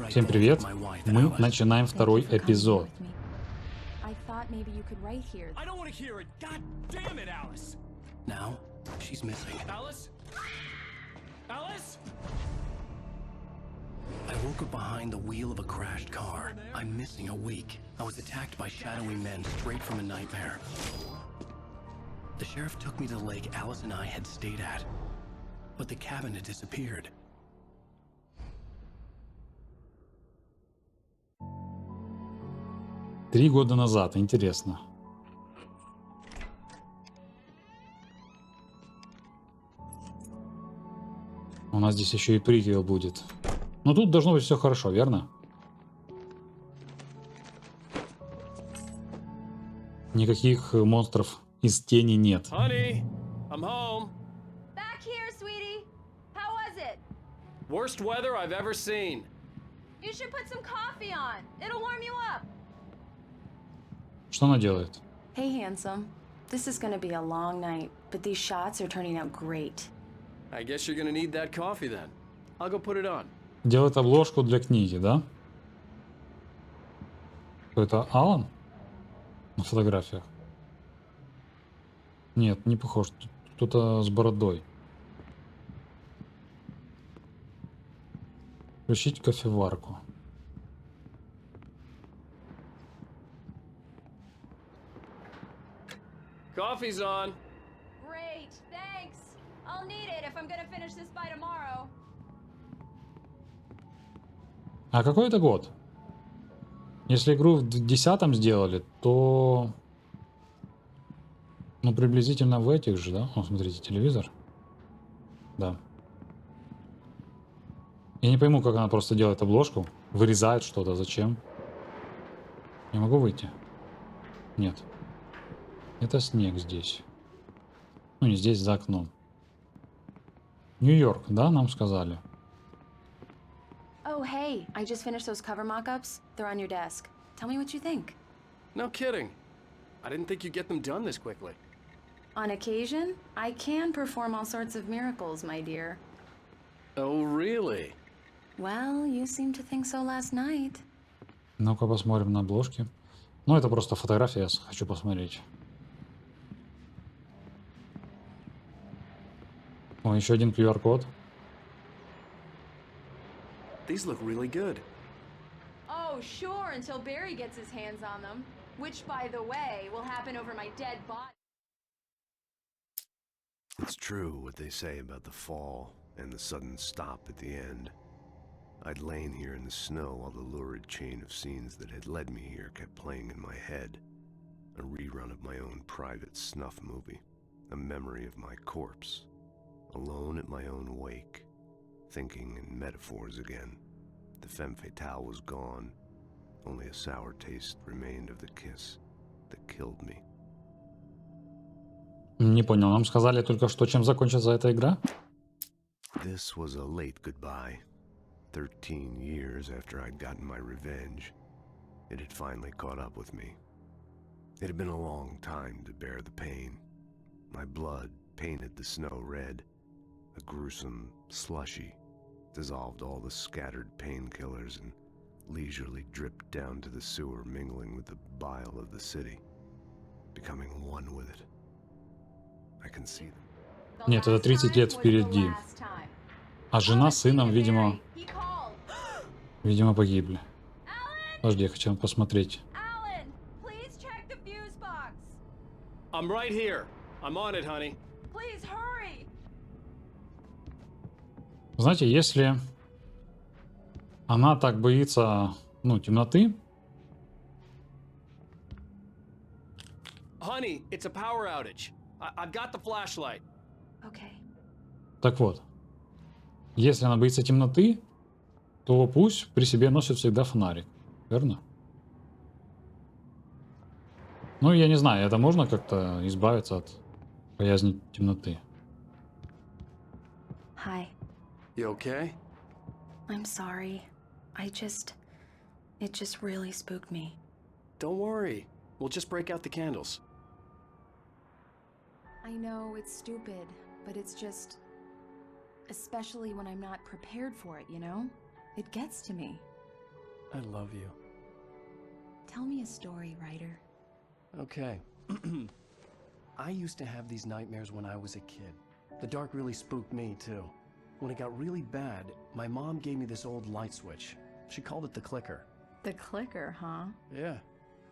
Всем привет! Мы начинаем второй эпизод. I thought maybe you could write here. I don't want to hear it. God damn it, Alice. Now, she's missing. Alice? Alice? I woke up behind the wheel of a crashed car. I'm missing a week. I was attacked by shadowy men straight from a nightmare. The sheriff took me to the lake Alice and I had stayed at. But the cabin had disappeared. Три года назад, интересно. У нас здесь еще и приквел будет. Но тут должно быть все хорошо, верно? Никаких монстров из тени нет. Honey, I'm home. Back here, sweetie. How was it? Worst weather I've ever seen. You should put some coffee on. It'll warm you up. Что она делает? Hey, handsome. This is gonna be a long night, but these shots are turning out great. I guess you're gonna need that coffee then. I'll go put it on. Делает обложку для книги, да? Кто это? Алан? На фотографиях? Нет, не похож. Кто-то с бородой. Включить кофеварку. Coffee's on. Great, thanks. I'll need it if I'm gonna finish this by tomorrow. А какой это год? Если игру в 10-м сделали, то... Ну, приблизительно в этих же, да? О, смотрите, телевизор. Да. Я не пойму, как она просто делает обложку. Вырезает что-то. Зачем? Я могу выйти? Нет. Это снег здесь. Ну, не здесь, за окном. Нью-Йорк, да, нам сказали? Oh, hey, I just finished those cover mock-ups. They're on your desk. Tell me what you think. No kidding. I didn't think you'd get them done this quickly. On occasion, I can perform all sorts of miracles, my dear. Oh, really? Well, you seemed to think so last night. Ну-ка посмотрим на обложки. Ну, это просто фотография, я хочу посмотреть. О, еще один QR-код. These look really good. Oh, sure, until Barry gets his hands on them. Which, by the way, will happen over my dead body. It's true what they say about the fall and the sudden stop at the end. I'd lain here in the snow while the lurid chain of scenes that had led me here kept playing in my head. A rerun of my own private snuff movie. A memory of my corpse. Alone at my own wake. Thinking in metaphors again. The femme fatale was gone. Only a sour taste remained of the kiss that killed me. Не понял, нам сказали только что, чем закончится эта игра? This was a late goodbye. 13 years after I'd gotten my revenge, it had finally caught up with me. It had been a long time to bear the pain. My blood painted the snow red. A gruesome slushy dissolved all the scattered painkillers and leisurely dripped down to the sewer, mingling with the bile of the city, becoming one with it. I can see them. Нет, это 30 лет впереди. А жена с сыном, видимо, погибли. Подожди, я хочу посмотреть. I'm right here. I'm on it, honey. Please hurry. Знаете, если она так боится, ну, темноты... Honey, it's a power outage. I've got the flashlight. Okay. Так вот, если она боится темноты, то пусть при себе носит всегда фонарик, верно? Ну, я не знаю, это можно как-то избавиться от боязни темноты? Hi. You okay? I'm sorry. It just really spooked me. Don't worry. We'll just break out the candles. I know it's stupid, but it's just... Especially when I'm not prepared for it, you know? It gets to me. I love you. Tell me a story, writer. Okay. I used to have these nightmares when I was a kid. The dark really spooked me, too. When it got really bad, my mom gave me this old light switch. She called it the clicker. The clicker, huh? Yeah.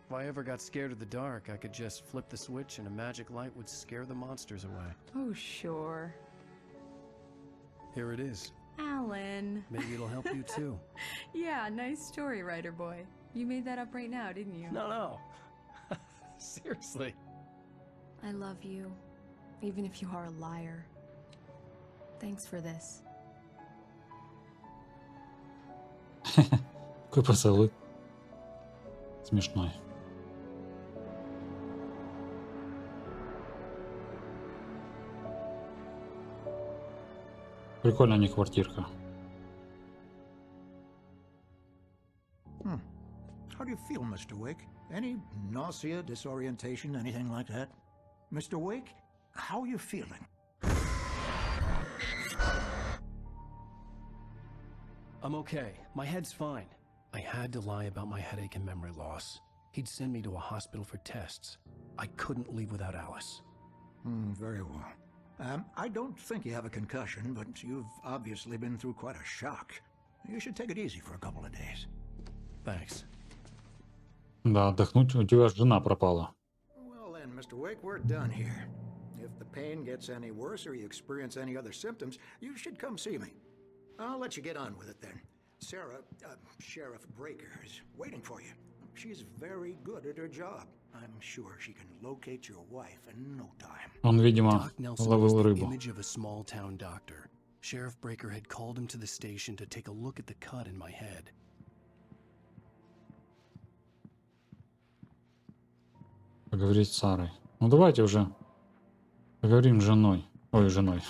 If I ever got scared of the dark, I could just flip the switch and a magic light would scare the monsters away. Oh, sure. Here it is. Alan. Maybe it'll help you, too. Yeah, nice story, writer boy. You made that up right now, didn't you? No. Seriously. I love you, even if you are a liar. Thanks for this. Какой поцелуй. Смешной. Прикольная не квартирка. How do you feel, Mr. Wake? Any nausea, disorientation, anything like that? Mr. Wake, how are you feeling? I'm okay. My head's fine. I had to lie about my headache and memory loss. He'd send me to a hospital for tests. I couldn't leave without Alice. Very well. I don't think you have a concussion, but you've obviously been through quite a shock. You should take it easy for a couple of days. Thanks. Да, отдохнуть, у тебя жена пропала. Well then, Mr. Wake, we're done here. If the pain gets any worse or you experience any other symptoms, you should come see me. I'll let you get on with it then. Sarah, Sheriff Breaker, is waiting for you. She's very good at her job. I'm sure she can locate your wife in no time. Он, видимо, Doc Nelson was ловил the рыбу. image of a small-town doctor. Sheriff Breaker had called him to the station to take a look at the cut in my head. Поговорить с Сарой. Ну давайте уже поговорим с женой. Ой, женой.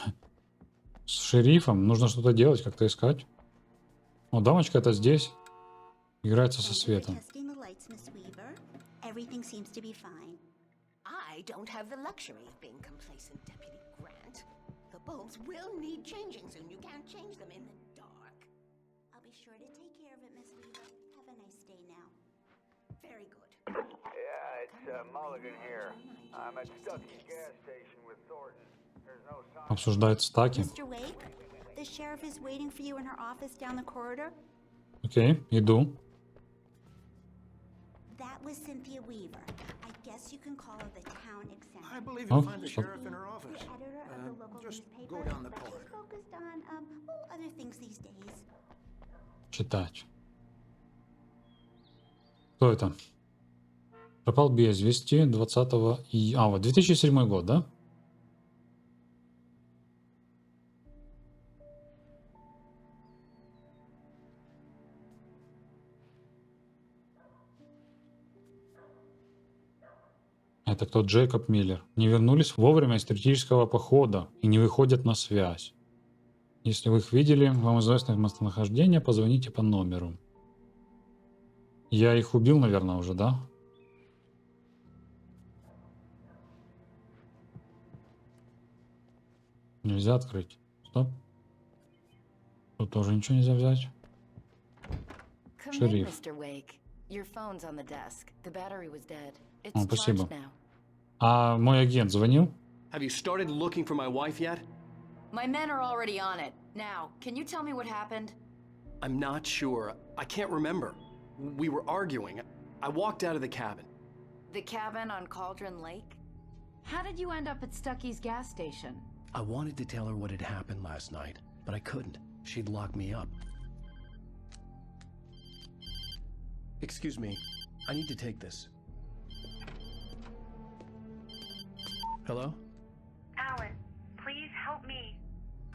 С шерифом. Нужно что-то делать, как-то искать. О, дамочка это здесь. Играется со светом. Testing the lights, Miss Weaver. Everything seems to be fine. I don't have the luxury of being complacent, Deputy Grant. The bulbs will need changing soon. You can't change them in the dark. I'll be sure to take care of it, Miss Weaver. Have a nice day now. Very good. Yeah, it's Mulligan here. I'm at Stucky's gas station with Thornton. There's no sign. Обсуждает стаки. Mr. Wake, the sheriff is waiting for you in her office down the corridor. Окей, иду. That was Cynthia Weaver. I guess you can call her the town exemption. I believe you'll Oh, find the so- sheriff in her office. The editor of the local Just newspaper. go down the She's corridor. focused on other things these days. Читать. Кто это? Пропал без вести 20 вот 2007 год, да? Это кто? Джейкоб Миллер. Не вернулись вовремя из туристического похода и не выходят на связь. Если вы их видели, вам известно их местонахождение, позвоните по номеру. Я их убил, наверное, уже, да? Нельзя открыть. Стоп. Тут тоже ничего нельзя взять. Come in, Шериф. Mr. Wake. Your phone's on the desk. The battery was dead. It's О, спасибо. charged now. А мой агент звонил? Have you started looking for my wife yet? My men are already on it. Now, can you tell me what happened? I'm not sure. I can't remember. We were arguing. I walked out of the cabin. The cabin on Cauldron Lake? How did you end up at Stucky's gas station? I wanted to tell her what had happened last night, but I couldn't. She'd lock me up. Excuse me. I need to take this. Hello? Alan, please help me.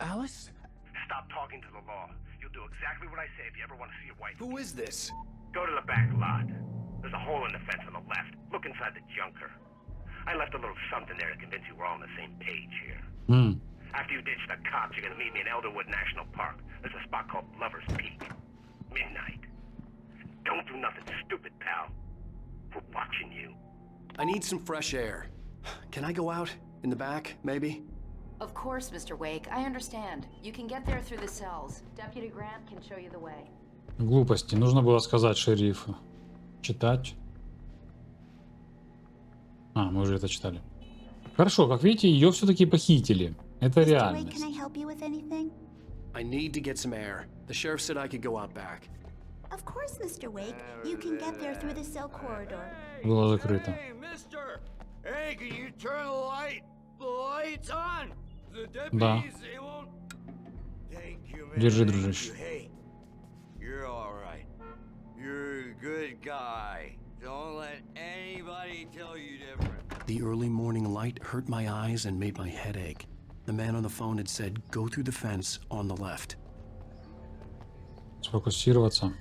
Alice? Stop talking to the law. You'll do exactly what I say if you ever want to see your wife. Who is this? Go to the back lot. There's a hole in the fence on the left. Look inside the junker. I left a little something there to convince you we're all on the same page here. After you ditch the cops, you're gonna meet me in Elderwood National Park. There's a spot called Lover's Peak. Midnight. Don't do nothing stupid, pal. We're watching you. I need some fresh air. Can I go out? In the back, maybe? Of course, Mr. Wake. I understand. You can get there through the cells. Deputy Grant can show you the way. Глупости. Нужно было сказать шерифу. Читать. А, мы уже это читали. Хорошо, как видите, ее все-таки похитили. Это Mr. Wake, реальность. can I help you with anything? I need to get some air. The sheriff said I could go out back. Of course, Mr. Wake. You can get there through the cell corridor. Было закрыто. Hey, mister! Hey, can you turn the lights on? The Да. deputies, they won't... Thank you, man. Держи, Thank дружище. you. Hey, you're all right. You're a good guy. Don't let anybody tell you different. The early morning light hurt my eyes and made my head ache. The man on the phone had said, go through the fence on the left. Сфокусироваться.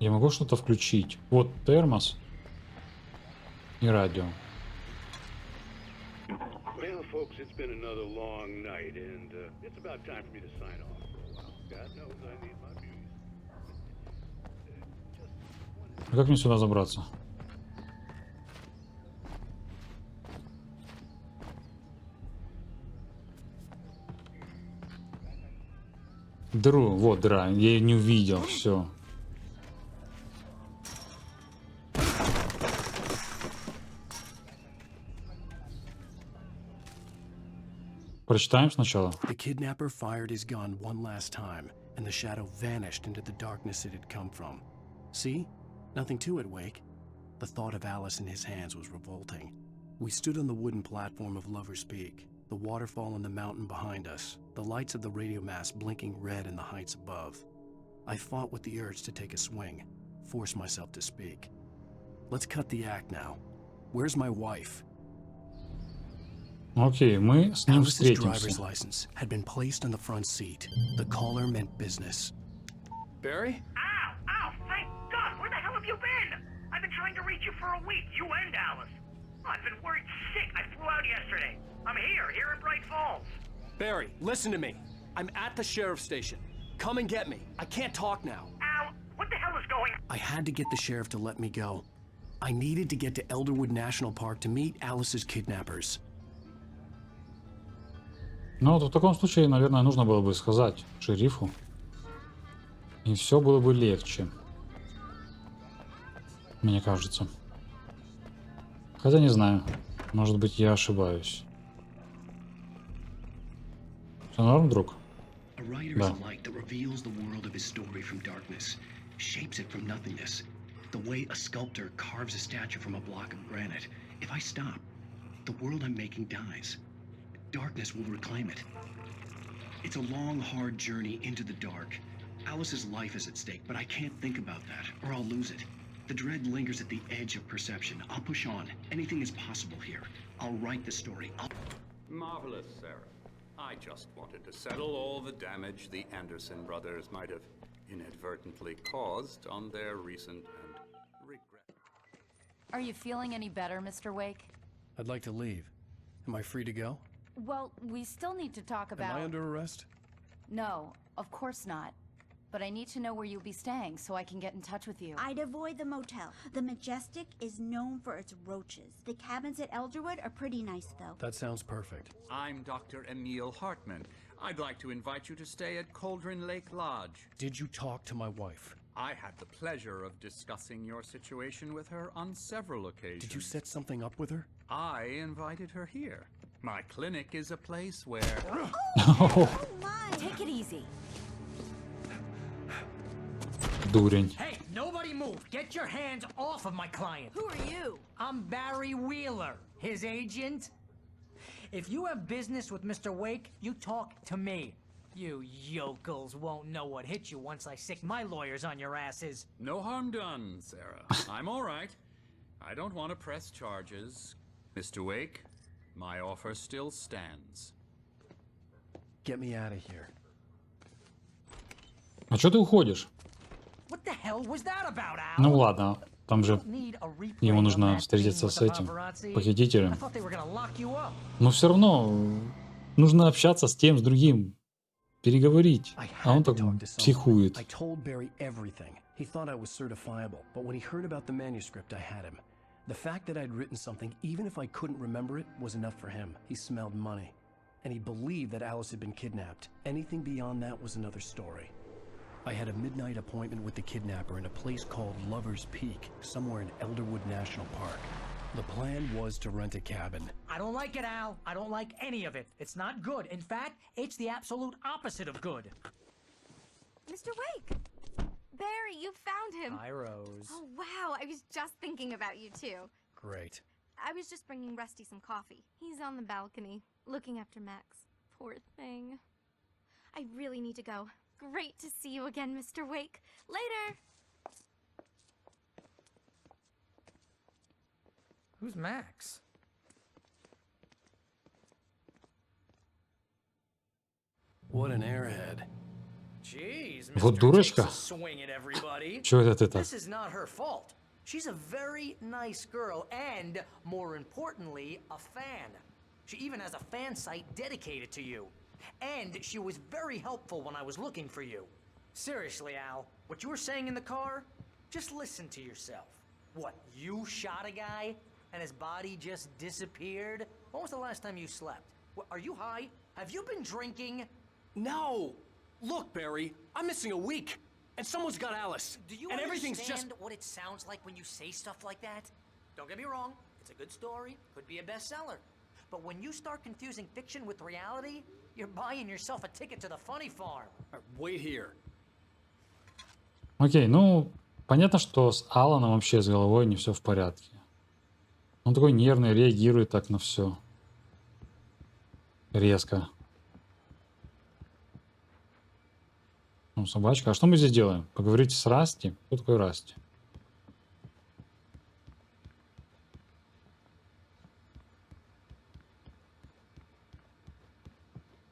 Я могу что-то включить. Вот термос и радио. Well, folks, it's been another long night, and it's about time for me to sign off for a while. God knows I need my beauties. А как мне сюда забраться? Дыру, вот дыра, я ее не увидел, все. Прочитаем сначала. The kidnapper fired his gun one last time, and the shadow vanished into the darkness it had come from. See? Nothing to it, Wake. The thought of Alice in his hands was revolting. We stood on the wooden platform of Lover's Peak, the waterfall and the mountain behind us, the lights of the radio mast blinking red in the heights above. I fought with the urge to take a swing, force myself to speak. Let's cut the act now. Where's my wife? Окей, мы с ним Alice's driver's встретимся. license had been placed on the front seat. The caller meant business. Barry? Ow! Ow! Thank God! Where the hell have you been? I've been trying to reach you for a week, you and Alice. I've been worried sick. I flew out yesterday. I'm here in Braight-Fallz. Barry, listen to me. I'm at the sheriff's station. Come and get me. I can't talk now. Al, what the hell is going on? I had to get the sheriff to let me go. I needed to get to Elderwood National Park to meet Alice's kidnappers. Ну вот в таком случае, наверное, нужно было бы сказать шерифу. И все было бы легче. Мне кажется. Хотя не знаю. Может быть, я ошибаюсь. Все норм, друг? A writer is a light that reveals the world of his story from darkness, shapes it from nothingness. The way a sculptor carves a statue from a block of granite. If I stop, the world I'm making dies. Darkness will reclaim it. It's a long, hard journey into the dark. Alice's life is at stake, but I can't think about that, or I'll lose it. The dread lingers at the edge of perception. I'll push on. Anything is possible here. I'll write the story. Marvelous, Sarah. I just wanted to settle all the damage the Anderson brothers might have inadvertently caused on their recent and regret. Are you feeling any better, Mr. Wake? I'd like to leave. Am I free to go? Well, we still need to talk about... Am I under arrest? No, of course not. But I need to know where you'll be staying so I can get in touch with you. I'd avoid the motel. The Majestic is known for its roaches. The cabins at Elderwood are pretty nice, though. That sounds perfect. I'm Dr. Emil Hartman. I'd like to invite you to stay at Cauldron Lake Lodge. Did you talk to my wife? I had the pleasure of discussing your situation with her on several occasions. Did you set something up with her? I invited her here. My clinic is a place where... Oh my! Take it easy. Дурень. Hey, nobody move! Get your hands off of my client! Who are you? I'm Barry Wheeler, his agent. If you have business with Mr. Wake, you talk to me. You yokels won't know what hit you once I sick my lawyers on your asses. No harm done, Sarah. I'm all right. I don't want to press charges. Mr. Wake, my offer still stands. Get me out of here. А что ты уходишь? What the hell was that about, Al? Ну ладно, там же ему нужно встретиться с этим похитителем. I thought they were gonna lock you up. Но все равно нужно общаться с тем, с другим, переговорить. А он так психует. I told Barry everything. He thought I was certifiable, but when he heard about the manuscript, I had him. The fact that I'd written something, even if I couldn't remember it, was enough for him. He smelled money. and he believed that Alice had been kidnapped. Anything beyond that was another story. I had a midnight appointment with the kidnapper in a place called Lover's Peak, somewhere in Elderwood National Park. The plan was to rent a cabin. I don't like it, Al. I don't like any of it. It's not good. In fact, it's the absolute opposite of good. Mr. Wake! Barry, you found him! Hi, Rose. Oh, wow. I was just thinking about you, too. Great. I was just bringing Rusty some coffee. He's on the balcony, looking after Max. Poor thing. I really need to go. Great to see you again, Mr. Wake. Later! Who's Max? What an airhead. Jeez, Вот Mr. дурочка. Takes a swing at everybody. Чё это ты так? This is not her fault. She's a very nice girl and, more importantly, a fan. She even has a fan site dedicated to you. And she was very helpful when I was looking for you. Seriously, Al, what you were saying in the car? Just listen to yourself. What, you shot a guy and his body just disappeared? When was the last time you slept? What, are you high? Have you been drinking? No! Look, Barry, I'm missing a week, and someone's got Alice. Do you and everything's understand just... what it sounds like when you say stuff like that? Don't get me wrong, it's a good story, could be a bestseller. But when you start confusing fiction with reality, you're buying yourself a ticket to the funny farm. Wait here. Окей, ну, понятно, что с Аланом вообще с головой не все в порядке. Он такой нервный, реагирует так на все. Резко. Ну, собачка. А что мы здесь делаем? Поговорите с Расти? Кто такой Расти?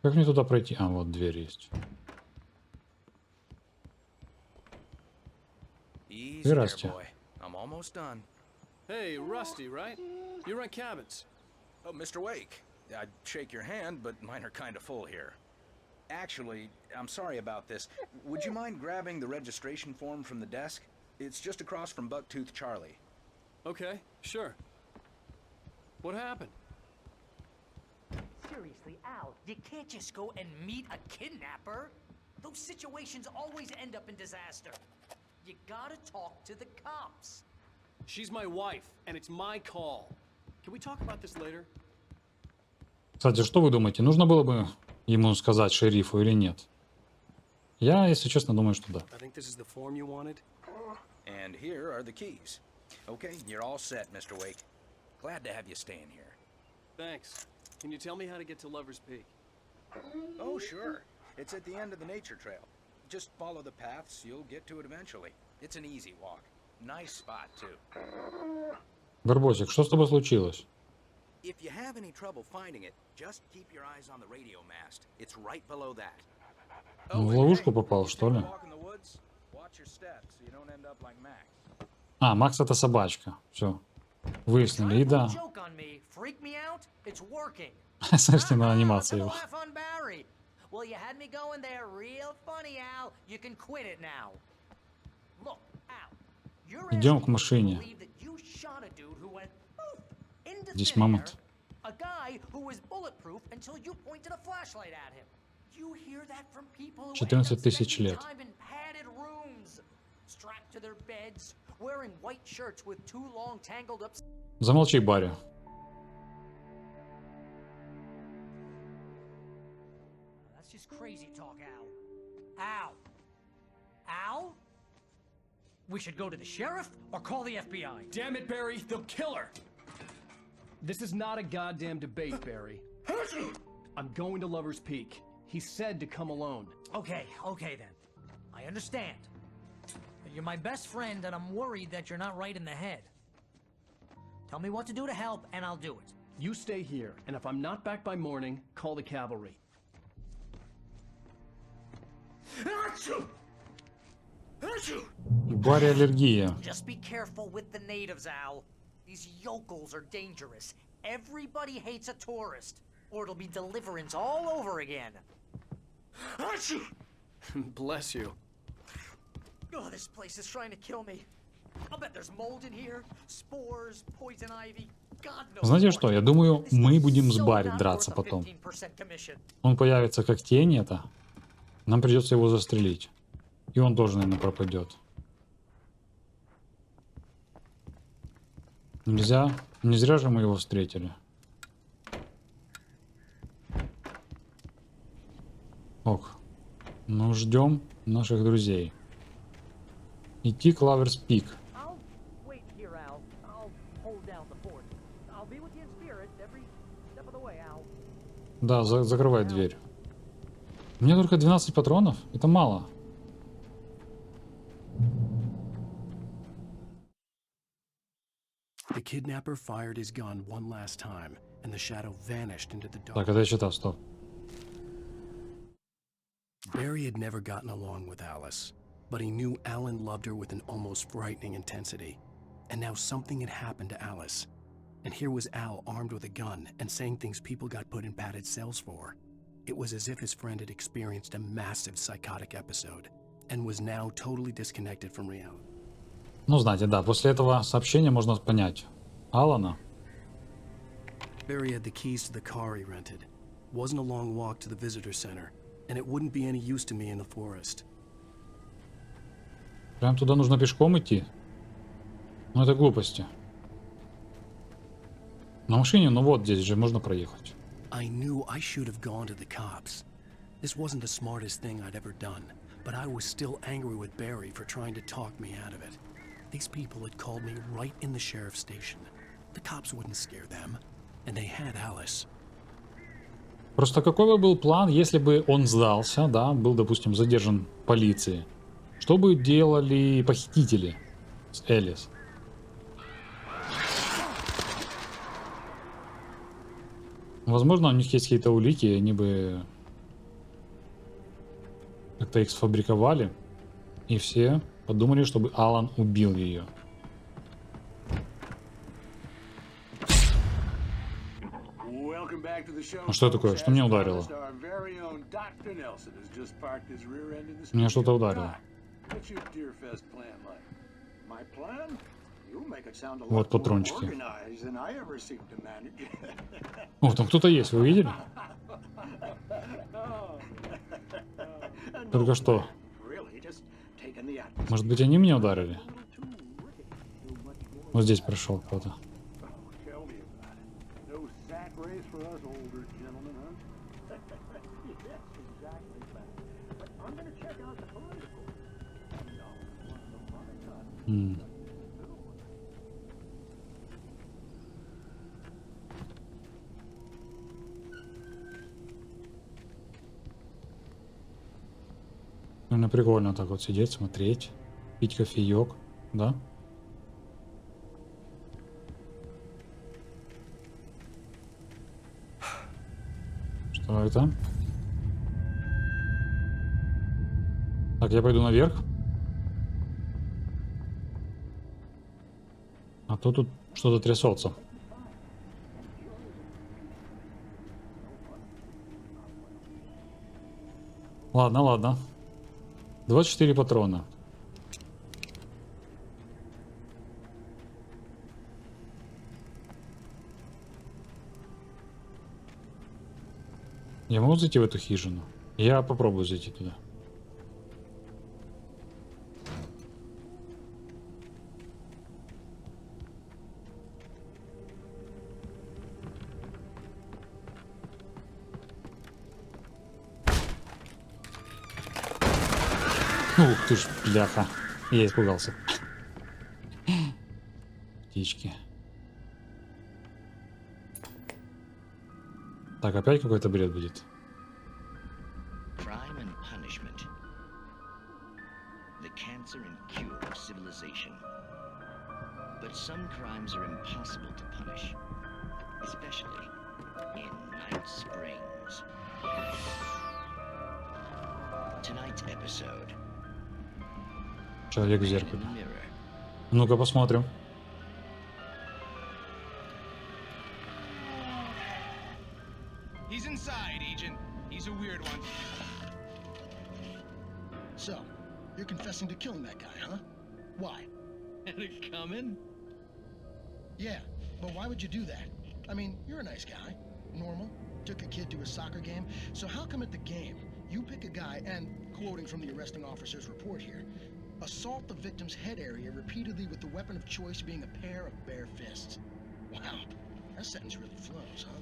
Как мне туда пройти? А, вот дверь есть. Easy Ты there, Расти. boy. I'm almost done. Hey, Rusty, right? You rent cabins. Oh, Mr. Wake. I'd shake your hand, but mine are kind of full here. Actually, I'm sorry about this. Would you mind grabbing the registration form from the desk? It's just across from Bucktooth Charlie. Okay, sure. What happened? Seriously, Al, you can't just go and meet a kidnapper. Those situations always end up in disaster. You gotta talk to the cops. She's my wife, and it's my call. Can we talk about this later? Кстати, что вы думаете, нужно было бы ему сказать шерифу или нет? Я, если честно, думаю, что да. I think this is the form you wanted. And here are the keys. Okay, you're all set, Mr. Wake. Glad to have you staying here. Thanks. Can you tell me how to get to Lover's Peak? Oh, sure. It's at the end of the nature trail. Just follow the paths, you'll get to it eventually. It's an easy walk. Nice spot, too. Горбосик, что с тобой случилось? If you have any trouble finding it, just keep your eyes on the radio mast. It's right below that. В ловушку попал, что ли? Walk in the woods, watch your steps so you don't end up like Max. А, Макс это собачка. Все. Выяснили. И да. Joke on me, freak me out, it's working. Смотрите на анимацию его. Laugh on Barry. Well, you had me going there real funny, Al. You can quit it now. Look, Al, you're Идем к машине. believe that you shot a dude who went poof into Здесь thin мамонт. air, a guy who was bulletproof until you pointed a flashlight at him. You hear that from people who 14 тысяч лет. time in padded rooms, strapped to their beds, wearing white shirts with too long tangled up. Замолчи, Барри. That's just crazy talk, Al. Al. Al? We should go to the sheriff or call the FBI. Damn it, Barry, they'll kill her. This is not a goddamn debate, Barry. I'm going to Lover's Peak. He said to come alone. Okay then. I understand. You're my best friend and I'm worried that you're not right in the head. Tell me what to do to help and I'll do it. You stay here, and if I'm not back by morning, call the cavalry. Барри аллергия. Just be careful with the natives, Al. These yokels are dangerous. Everybody hates a tourist, or it'll be deliverance all over again. Bless you. Oh, this place is trying to kill me. Знаете что? Я думаю, мы будем с Барри драться потом. Он появится как тень это. Нам придется его застрелить. И он тоже, наверное, пропадет. Нельзя. Не зря же мы его встретили. Ок. Ну, ждем наших друзей. Идти к Лаверс Пик. Да, закрывай дверь. У меня только 12 патронов. Это мало. The kidnapper fired his gun one last time, and the shadow vanished into the dark. Так, это я читал, стоп. Barry had never gotten along with Alice, but he knew Alan loved her with an almost frightening intensity. And now something had happened to Alice. And here was Al armed with a gun and saying things people got put in padded cells for. It was as if his friend had experienced a massive psychotic episode and was now totally disconnected from reality. Ну, знаете, да, после этого сообщения можно понять. Алана. Barry had the keys to the car he rented. Wasn't a long walk to the visitor center, and it wouldn't be any use to me in the forest. Прям туда нужно пешком идти? Ну, это глупости. На машине, ну вот здесь же можно проехать. I knew I should have gone to the cops. This wasn't the smartest thing I'd ever done, but I was still angry with Barry for trying to talk me out of it. These people had called me right in the sheriff's station. The cops wouldn't scare them, and they had Alice. Просто какой бы был план, если бы он сдался, да, был, допустим, задержан полицией? Что бы делали похитители с Элис? Возможно, у них есть какие-то улики, и они бы как-то их сфабриковали, и все подумали, чтобы Алан убил ее. А что такое? Что меня ударило? Меня что-то ударило. Вот патрончики. О, там кто-то есть, вы видели? Только что. Может быть, они меня ударили? Вот здесь прошел кто-то. Наверное, прикольно так вот сидеть, смотреть, пить кофеек, да? Что это? Так, я пойду наверх. А то тут что-то трясется. Ладно, ладно. 24 патрона. Я могу зайти в эту хижину? Я попробую зайти туда. Ух ты ж, бляха. Я испугался. Птички. Так, опять какой-то бред будет. Crime and punishment. The cancer and cure of civilization. But some crimes are impossible to punish. Especially in Night Springs. Tonight's episode. Человек в зеркале. Ну-ка посмотрим. He's inside, Agent. He's a weird one. So, you're confessing to killing that guy, huh? Why? Had it coming? Yeah, but why would you do that? I mean, you're a nice guy. Normal. Took a kid to a soccer game. So how come at the game, you pick a guy and, quoting from the arresting officer's report here, assault the victim's head area repeatedly with the weapon of choice being a pair of bare fists? Wow, that sentence really flows, huh?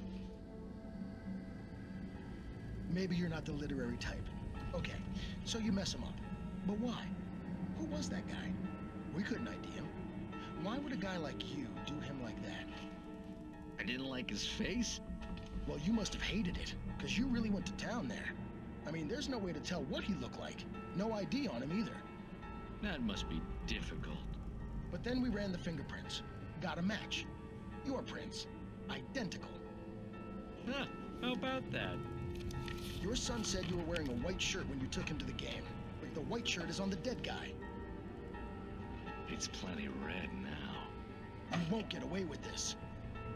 Maybe you're not the literary type. Okay, so you mess him up. But why? Who was that guy? We couldn't ID him. Why would a guy like you do him like that? I didn't like his face? Well, you must have hated it, because you really went to town there. I mean, there's no way to tell what he looked like. No ID on him either. That must be difficult. But then we ran the fingerprints. Got a match. Your prints. Identical. Huh, how about that? Your son said you were wearing a white shirt when you took him to the game. But the white shirt is on the dead guy. It's plenty red now. You won't get away with this.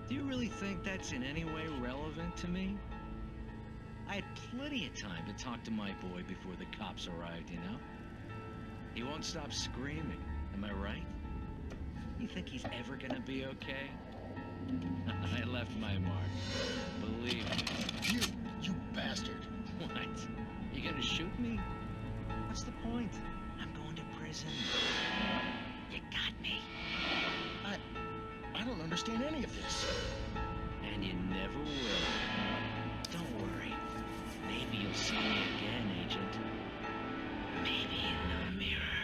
Do you really think that's in any way relevant to me? I had plenty of time to talk to my boy before the cops arrived, you know? He won't stop screaming, am I right? You think he's ever gonna be okay? I left my mark. Believe me. You bastard. What? You gonna shoot me? What's the point? I'm going to prison. You got me. I don't understand any of this. And you never will. Don't worry. Maybe you'll see me again, Agent. Maybe in the mirror.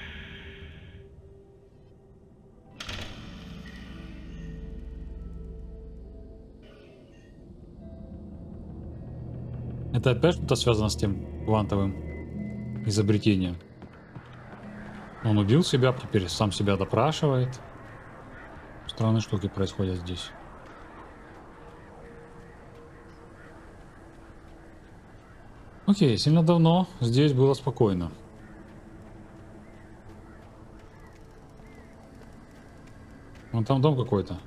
Это опять что-то связано с тем квантовым изобретением. Он убил себя, теперь сам себя допрашивает. Странные штуки происходят здесь. Окей, сильно давно здесь было спокойно. Вон там дом какой-то.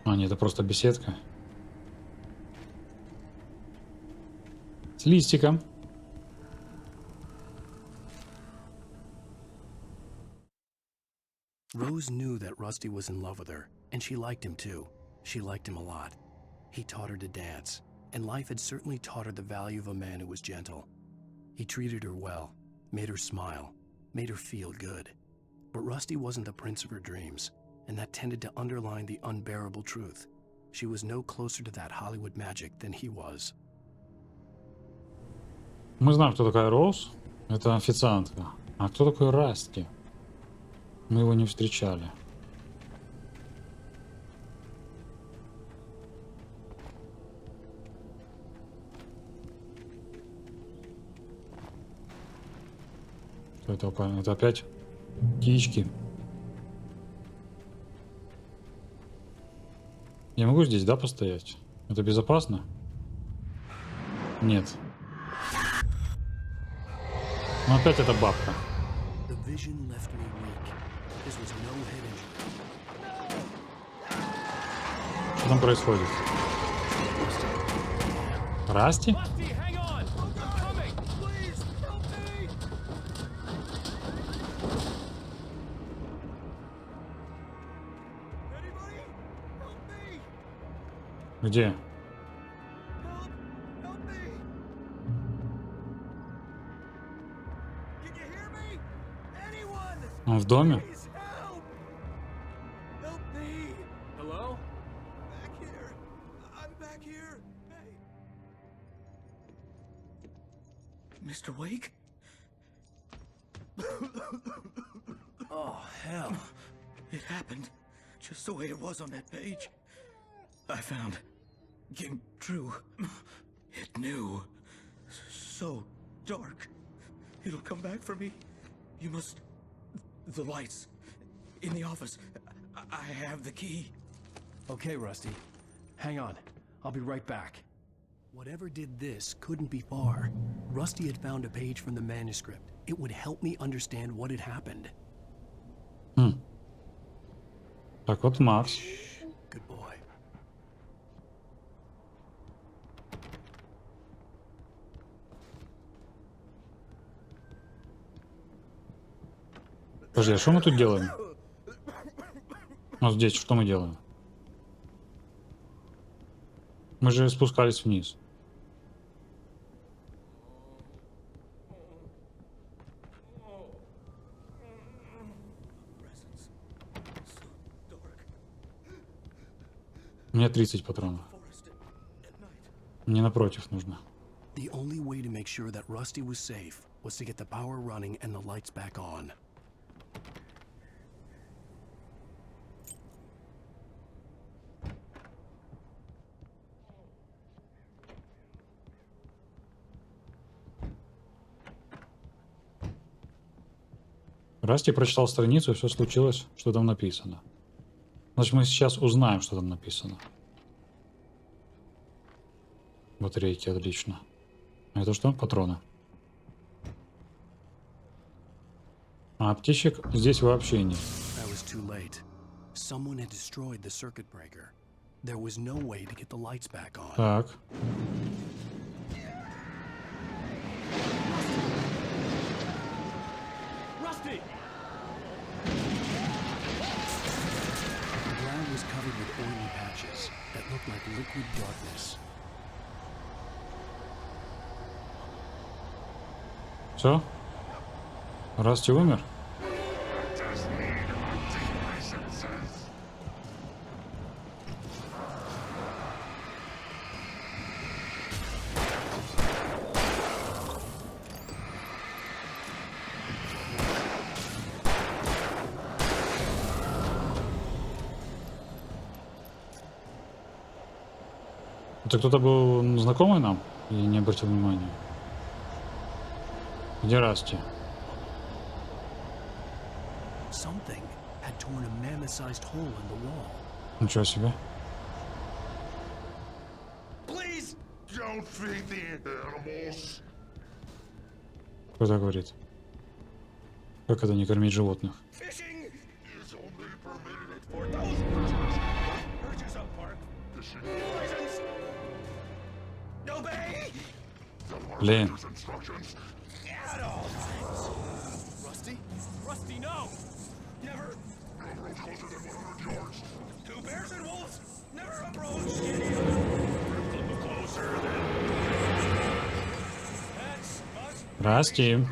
А, нет, это просто беседка. С листиком. Rose knew that Rusty was in love with her, and she liked him too. She liked him a lot. He taught her to dance, and life had certainly taught her the value of a man who was gentle. He treated her well, made her smile, made her feel good. But Rusty wasn't the prince of her dreams, and that tended to underline the unbearable truth. She was no closer to that Hollywood magic than he was. Мы знаем, кто такая Роуз. Это официантка. А кто такой Расти? Мы его не встречали. Что это такое? Это опять птички. Я могу здесь, да, постоять? Это безопасно? Нет. Но опять эта бабка. Что там происходит? Расти? Где? Он в доме? Hello? Back here. I'm back here. Hey. Mr. Wake? Oh, hell. It happened just the way it was on that page. I found came true. It knew. So dark. It'll come back for me. You must... The lights. In the office. I have the key. Okay, Rusty. Hang on. I'll be right back. Whatever did this couldn't be far. Rusty had found a page from the manuscript. It would help me understand what had happened. Так вот, Макс. Good boy. Подожди, а что мы тут делаем? Вот здесь что мы делаем? Мы же спускались вниз. У меня 30 патронов. Мне напротив нужно. The only way to make sure that Rusty was safe was to get the power running and the lights back on. Расти прочитал страницу, и все случилось, что там написано. Значит, мы сейчас узнаем, что там написано. Батарейки, отлично. А это что? Патроны. А аптечек здесь вообще нет. Так. Rusty! The ground was covered with oily patches that looked like liquid darkness. Все? Расти умер? Это кто-то был знакомый нам? Я не обратил внимания. Где Расти? Ничего себе. Кто так говорит? Как это не кормить животных? Блин. Rusty? Rusty, no! Never! Two bears and wolves! Never approach! Closer than... That's much... Расти.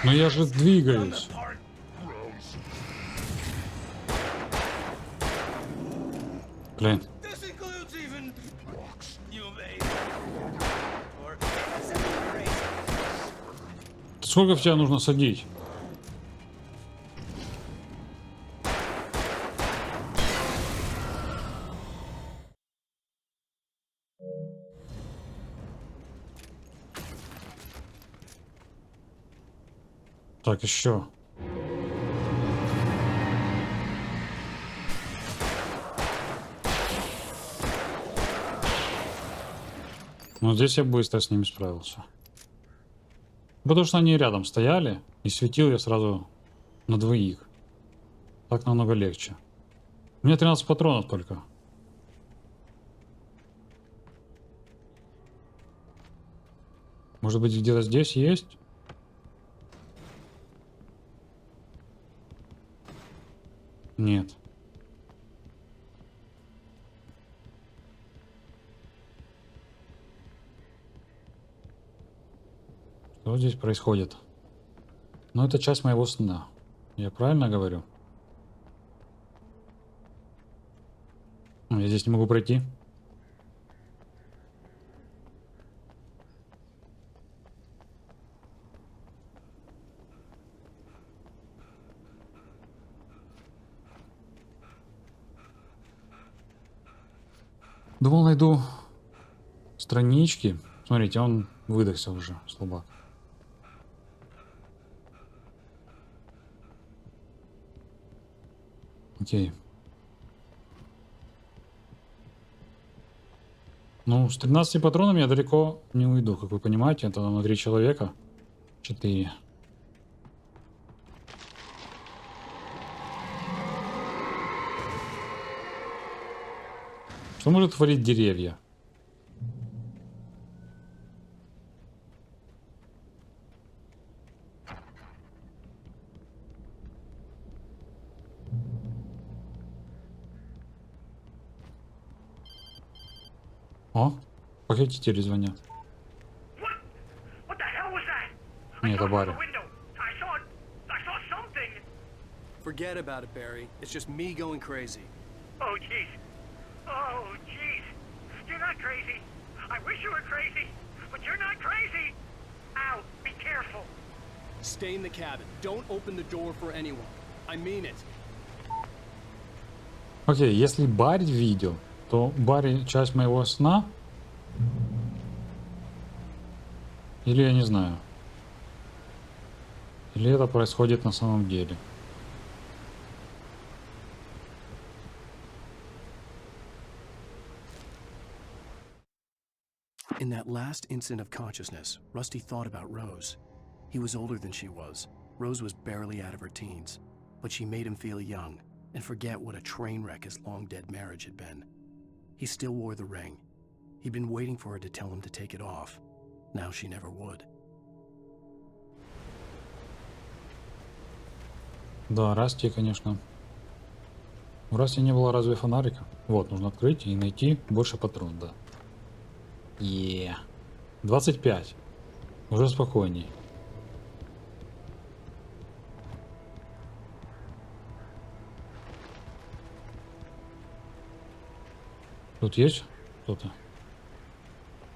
Но я же двигаюсь. Блин. Сколько в тебя нужно садить? Так, еще. Но здесь я быстро с ними справился. Потому что они рядом стояли, и светил я сразу на двоих. Так намного легче. У меня 13 патронов только. Может быть, где-то здесь есть? Нет. Что здесь происходит? Ну, это часть моего сна. Я правильно говорю? Я здесь не могу пройти. Думал, найду странички. Смотрите, он выдохся уже, слабак. Окей. Ну, с 13 патронами я далеко не уйду, как вы понимаете. Это на 3 человека. 4. Что может творить деревья? О, похитители звонят. Не, это Барри. Forget about it, Barry. It's just me going crazy. Oh, jeez. Oh, jeez. You're not crazy. I wish you were crazy, but you're not crazy. Ow, be careful. Stay in the cabin. Don't open the door for anyone. I mean it. Окей, если Барри видел, то Барри часть моего сна? Или я не знаю. Или это происходит на самом деле? In that last instant of consciousness, Rusty thought about Rose. He was older than she was. Rose was barely out of her teens, but she made him feel young and forget what a train wreck his long-dead marriage had been. He still wore the ring. He'd been waiting for her to tell him to take it off. Now she never would. Да, Расти, конечно. У Расти не было разве фонарика? Вот, нужно открыть и найти больше патрон, да. 25. Уже спокойней. Тут есть кто-то?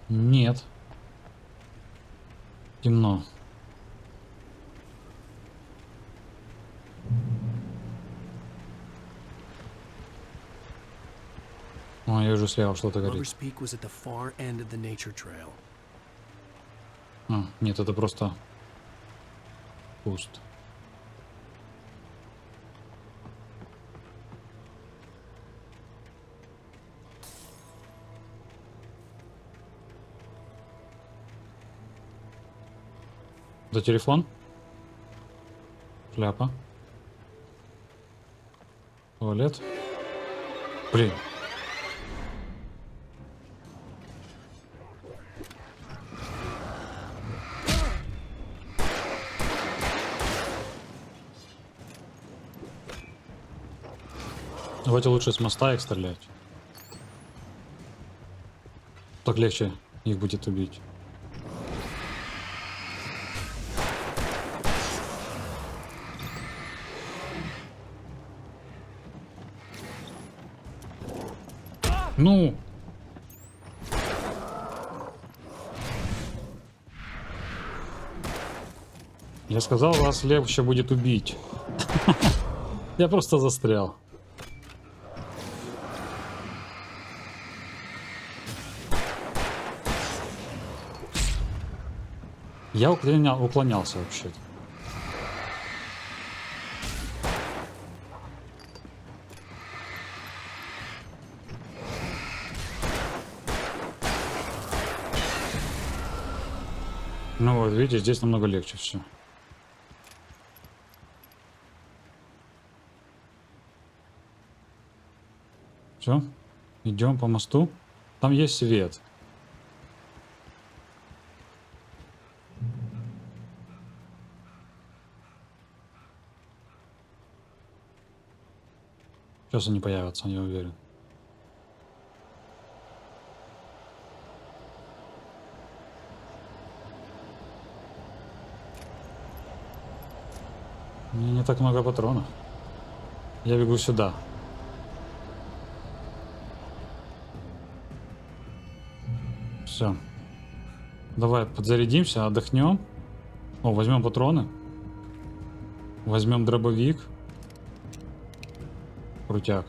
Нет. Темно. О, я уже слева что-то горит. Lover's Peak was at the far end of the nature trail. А, нет, это просто куст. Это телефон? Шляпа. Туалет. Блин. Давайте лучше с моста их стрелять. Так легче их будет убить. Ну! Я сказал, вас легче будет убить. Я просто застрял. Я уклонялся вообще-то. Ну вот, видите, здесь намного легче все. Все, идем по мосту. Там есть свет. Сейчас они появятся, я уверен. У меня не так много патронов. Я бегу сюда. Все. Давай подзарядимся, отдохнем. О, возьмем патроны. Возьмем дробовик. Крутяк.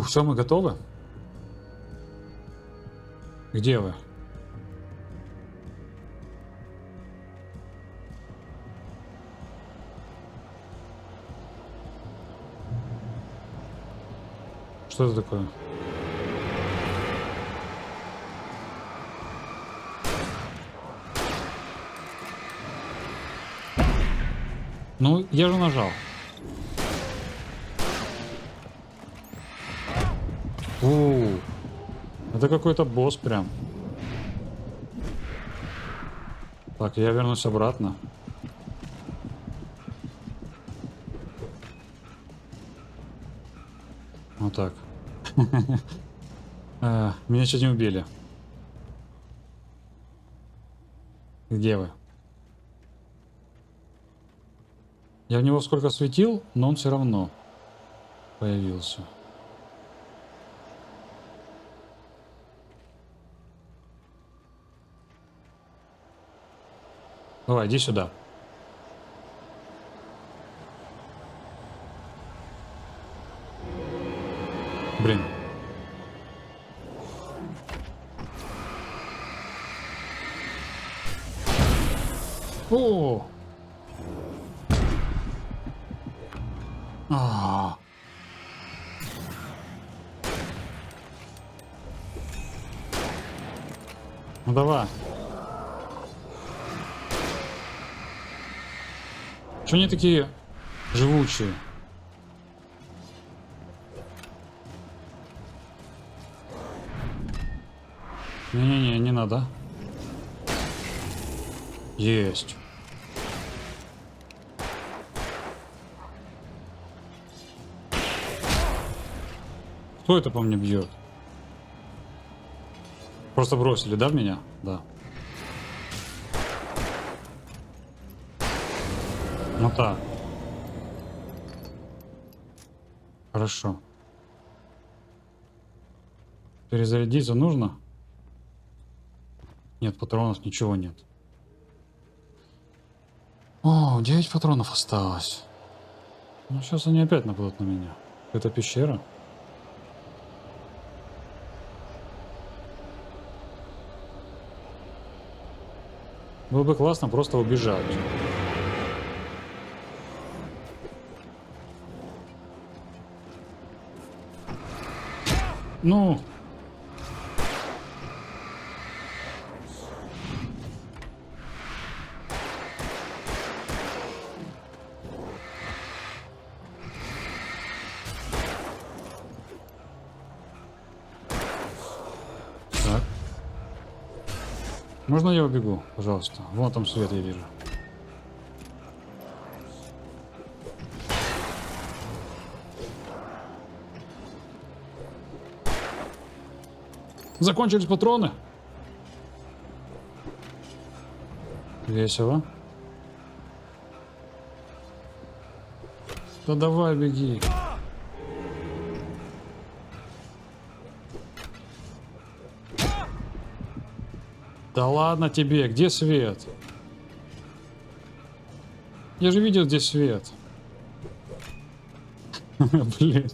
Все, мы готовы? Где вы? Что это такое? Ну, я же нажал. Это какой-то босс прям. Так, я вернусь обратно. Вот так. Меня чуть не убили. Где вы? Я в него сколько светил, но он все равно появился. Давай, иди сюда. Блин. О! А. Ну давай. Что они такие живучие? Не-не-не, не надо. Есть. Кто это по мне бьет? Просто бросили, да, в меня? Да. Ну так. Хорошо. Перезарядиться нужно? Нет, патронов ничего нет. О, 9 патронов осталось. Ну, сейчас они опять нападут на меня. Это пещера? Было бы классно просто убежать. Ну. Так. Можно я убегу, пожалуйста? Вон там свет я вижу. Закончились патроны. Весело. Да давай, беги. Да ладно тебе, где свет? Я же видел здесь свет. Блин.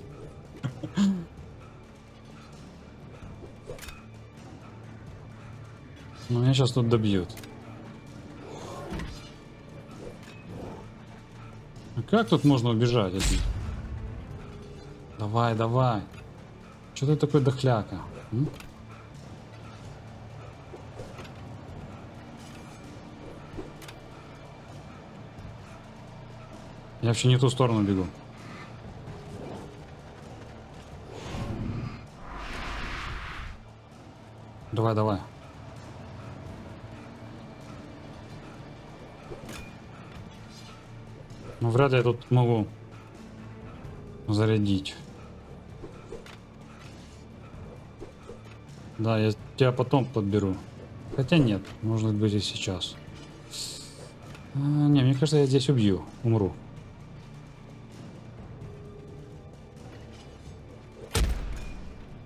Ну, меня сейчас тут добьют. А как тут можно убежать от них? Давай, давай. Что ты такой дохляка? М? Я вообще не в ту сторону бегу. Давай, давай. Ну, вряд ли я тут могу зарядить. Да, я тебя потом подберу. Хотя нет, может быть и сейчас. Не, мне кажется, я здесь убью, умру.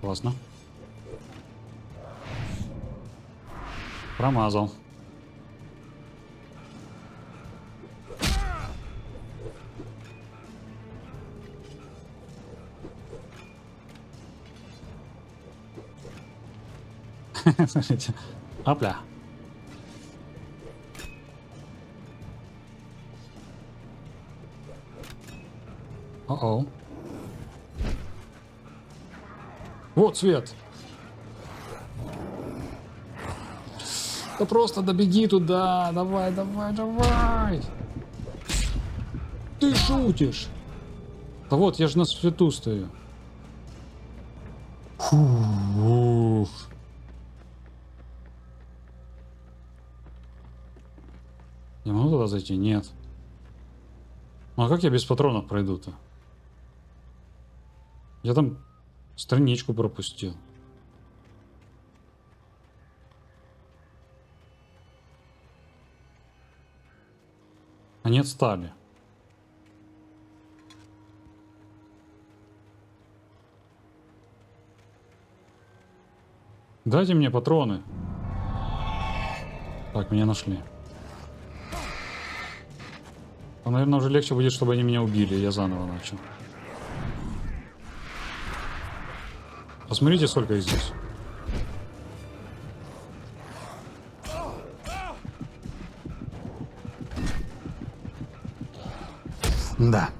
Классно. Промазал. Смотрите. Опля. О-о. Вот свет. Да просто добеги туда. Давай, давай, давай. Ты шутишь. Да вот, я же на свету стою. Фу. Я могу туда зайти? Нет. Ну а как я без патронов пройду-то? Я там страничку пропустил. Они отстали. Дайте мне патроны. Так, меня нашли. А, наверное, уже легче будет, чтобы они меня убили. Я заново начал. Посмотрите, сколько их здесь. Да.